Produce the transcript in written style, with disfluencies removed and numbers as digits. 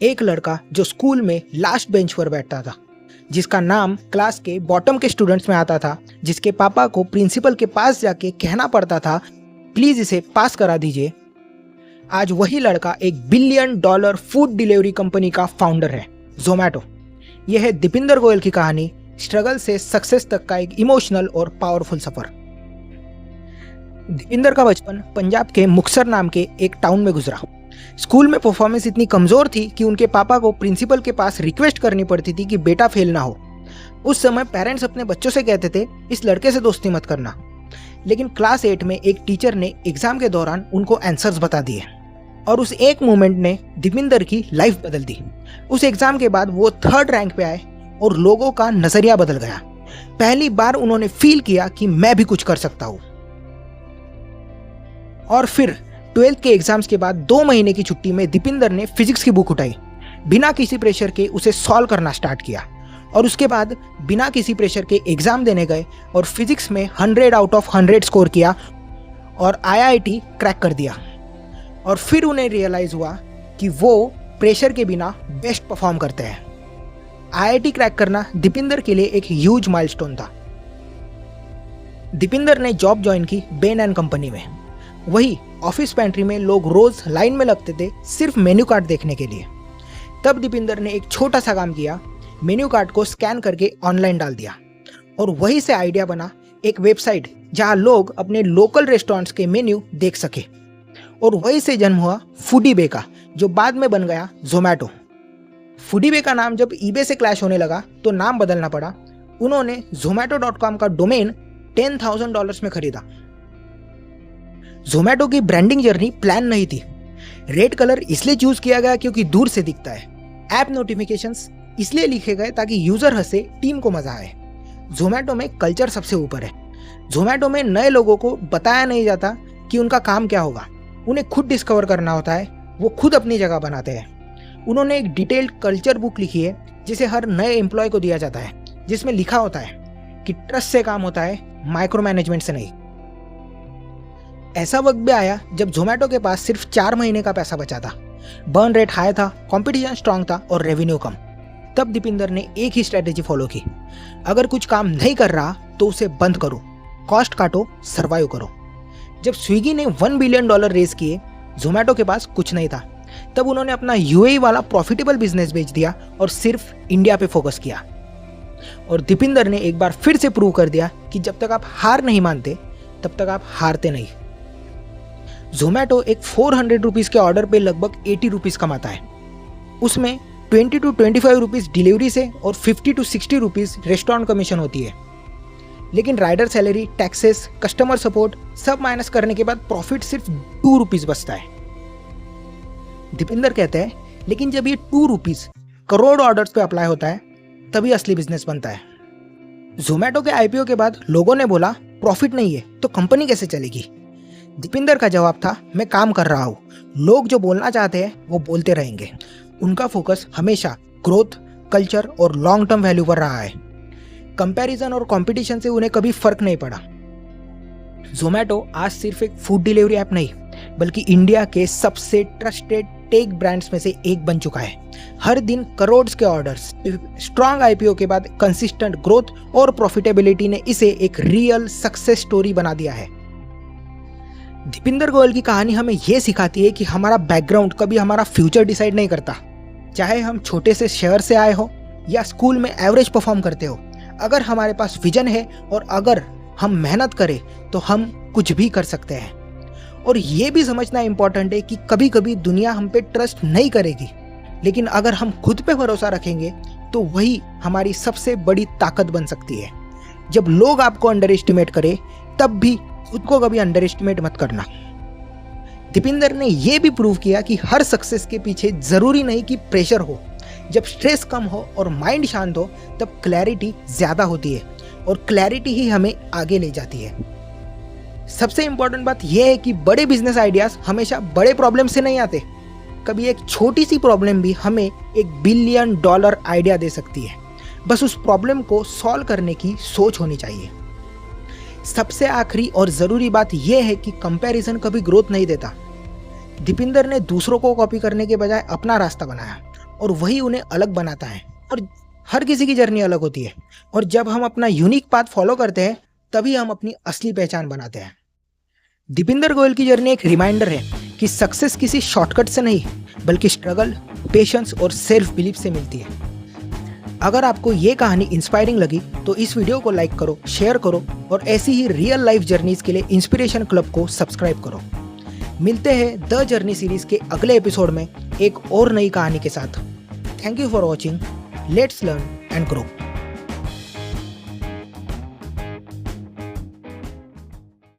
एक लड़का जो स्कूल में लास्ट बेंच पर बैठता था, जिसका नाम क्लास के बॉटम के स्टूडेंट्स में आता था, जिसके पापा को प्रिंसिपल के पास जाके कहना पड़ता था प्लीज इसे पास करा दीजिए। आज वही लड़का एक $1 बिलियन फूड डिलीवरी कंपनी का फाउंडर है, जोमैटो। यह है दीपिंदर गोयल की कहानी, स्ट्रगल से सक्सेस तक का एक इमोशनल और पावरफुल सफर। दीपिंदर का बचपन पंजाब के मुक्तसर नाम के एक टाउन में गुजरा। स्कूल में परफॉर्मेंस इतनी कमज़ोर थी कि उनके पापा को प्रिंसिपल के पास रिक्वेस्ट करनी पड़ती थी कि बेटा फेल ना हो। उस समय पेरेंट्स अपने बच्चों से कहते थे इस लड़के से दोस्ती मत करना, लेकिन क्लास 8 में एक टीचर ने एग्जाम के दौरान उनको आंसर्स बता दिए और उस एक मोमेंट ने दीपिंदर की लाइफ बदल दी। उस एग्जाम के बाद वो 3rd रैंक पे आए और लोगों का नज़रिया बदल गया। पहली बार उन्होंने फील किया कि मैं भी कुछ कर सकता हूँ। और फिर 12th के एग्जाम्स के बाद 2 महीने की छुट्टी में दीपिंदर ने फिजिक्स की बुक उठाई, बिना किसी प्रेशर के उसे सॉल्व करना स्टार्ट किया और उसके बाद बिना किसी प्रेशर के एग्जाम देने गए और फिजिक्स में 100 आउट ऑफ 100 स्कोर किया और IIT क्रैक कर दिया। और फिर उन्हें रियलाइज हुआ कि वो प्रेशर के बिना बेस्ट परफॉर्म करते हैं। IIT क्रैक करना दीपिंदर के लिए एक ह्यूज माइलस्टोन था। दीपिंदर ने जॉब ज्वाइन की बेन एंड कंपनी में। वही ऑफिस पेंट्री में लोग रोज लाइन में लगते थे सिर्फ मेन्यू कार्ड देखने के लिए। तब दीपिंदर ने एक छोटा सा काम किया, मेन्यू कार्ड को स्कैन करके ऑनलाइन डाल दिया और वहीं से आइडिया बना एक वेबसाइट जहां लोग अपने लोकल रेस्टोरेंट्स के मेन्यू देख सके। और वहीं से जन्म हुआ फूडी बे का, जो बाद में बन गया जोमैटो। फूडी बे का नाम जब ईबे से क्लैश होने लगा तो नाम बदलना पड़ा। उन्होंने zomato.com का डोमेन $10,000 में खरीदा। जोमैटो की ब्रांडिंग जर्नी प्लान नहीं थी। रेड कलर इसलिए चूज किया गया क्योंकि दूर से दिखता है। ऐप नोटिफिकेशंस इसलिए लिखे गए ताकि यूजर हंसे, टीम को मजा आए। जोमैटो में कल्चर सबसे ऊपर है। जोमैटो में नए लोगों को बताया नहीं जाता कि उनका काम क्या होगा, उन्हें खुद डिस्कवर करना होता है। वो खुद अपनी जगह बनाते हैं। उन्होंने एक डिटेल्ड कल्चर बुक लिखी है जिसे हर नए एम्प्लॉय को दिया जाता है, जिसमें लिखा होता है कि ट्रस्ट से काम होता है, माइक्रो मैनेजमेंट से नहीं। ऐसा वक्त भी आया जब जोमैटो के पास सिर्फ 4 महीने का पैसा बचा था, बर्न रेट हाई था, कंपटीशन स्ट्रांग था और रेवेन्यू कम। तब दीपिंदर ने एक ही स्ट्रेटेजी फॉलो की, अगर कुछ काम नहीं कर रहा तो उसे बंद करो, कॉस्ट काटो, सर्वाइव करो। जब स्विगी ने $1 बिलियन रेज किए, जोमैटो के पास कुछ नहीं था। तब उन्होंने अपना UAE वाला प्रॉफिटेबल बिजनेस बेच दिया और सिर्फ इंडिया पे फोकस किया। और दीपिंदर ने एक बार फिर से प्रूव कर दिया कि जब तक आप हार नहीं मानते तब तक आप हारते नहीं। जोमैटो एक 400 रुपीज़ के ऑर्डर पे लगभग 80 रुपीज़ कमाता है। उसमें 20 to 25 रुपीज़ डिलीवरी से और 50 to 60 रुपीज़ रेस्टोरेंट कमीशन होती है। लेकिन rider salary, taxes, customer support सब माइनस करने के बाद प्रॉफिट सिर्फ 2 रुपीज़ बचता है। दीपिंदर कहते हैं लेकिन जब ये 2 रुपीज़ करोड़ ऑर्डर्स पे अप्लाई होता है तभी असली बिजनेस बनता है। जोमैटो के IPO के बाद लोगों ने बोला प्रॉफिट नहीं है तो कंपनी कैसे चलेगी। दीपिंदर का जवाब था मैं काम कर रहा हूँ, लोग जो बोलना चाहते हैं वो बोलते रहेंगे। उनका फोकस हमेशा ग्रोथ, कल्चर और लॉन्ग टर्म वैल्यू पर रहा है। कंपैरिजन और कंपटीशन से उन्हें कभी फर्क नहीं पड़ा। जोमैटो आज सिर्फ एक फूड डिलीवरी ऐप नहीं बल्कि इंडिया के सबसे ट्रस्टेड टेक ब्रांड्स में से एक बन चुका है। हर दिन करोड़ के ऑर्डर्स, स्ट्रॉन्ग IPO के बाद कंसिस्टेंट ग्रोथ और प्रॉफिटेबिलिटी ने इसे एक रियल सक्सेस स्टोरी बना दिया है। दीपिंदर गोयल की कहानी हमें यह सिखाती है कि हमारा बैकग्राउंड कभी हमारा फ्यूचर डिसाइड नहीं करता। चाहे हम छोटे से शहर से आए हो या स्कूल में एवरेज परफॉर्म करते हो, अगर हमारे पास विजन है और अगर हम मेहनत करें तो हम कुछ भी कर सकते हैं। और ये भी समझना इंपॉर्टेंट है कि कभी कभी दुनिया हम पे ट्रस्ट नहीं करेगी, लेकिन अगर हम खुद पे भरोसा रखेंगे तो वही हमारी सबसे बड़ी ताकत बन सकती है। जब लोग आपको अंडर एस्टिमेट करें तब भी खुद को कभी अंडर एस्टिमेट मत करना। दीपिंदर ने यह भी प्रूव किया कि हर सक्सेस के पीछे जरूरी नहीं कि प्रेशर हो। जब स्ट्रेस कम हो और माइंड शांत हो तब क्लैरिटी ज्यादा होती है और क्लैरिटी ही हमें आगे ले जाती है। सबसे इंपॉर्टेंट बात यह है कि बड़े बिजनेस आइडियाज हमेशा बड़े प्रॉब्लम से नहीं आते। कभी एक छोटी सी प्रॉब्लम भी हमें एक $1 बिलियन आइडिया दे सकती है। बस उस प्रॉब्लम को सॉल्व करने की सोच होनी चाहिए। सबसे आखिरी और ज़रूरी बात यह है कि कंपैरिजन कभी ग्रोथ नहीं देता। दीपिंदर ने दूसरों को कॉपी करने के बजाय अपना रास्ता बनाया। और वही उन्हें अलग बनाता है। और हर किसी की जर्नी अलग होती है, और जब हम अपना यूनिक पाथ फॉलो करते हैं तभी हम अपनी असली पहचान बनाते हैं। दीपिंदर गोयल की जर्नी एक रिमाइंडर है कि सक्सेस किसी शॉर्टकट से नहीं बल्कि स्ट्रगल, पेशेंस और सेल्फ बिलीफ से मिलती है। अगर आपको ये कहानी इंस्पायरिंग लगी तो इस वीडियो को लाइक करो, शेयर करो और ऐसी ही रियल लाइफ जर्नीज के लिए इंस्पिरेशन क्लब को सब्सक्राइब करो। मिलते हैं द जर्नी सीरीज के अगले एपिसोड में एक और नई कहानी के साथ। Thank you for watching. Let's learn and grow.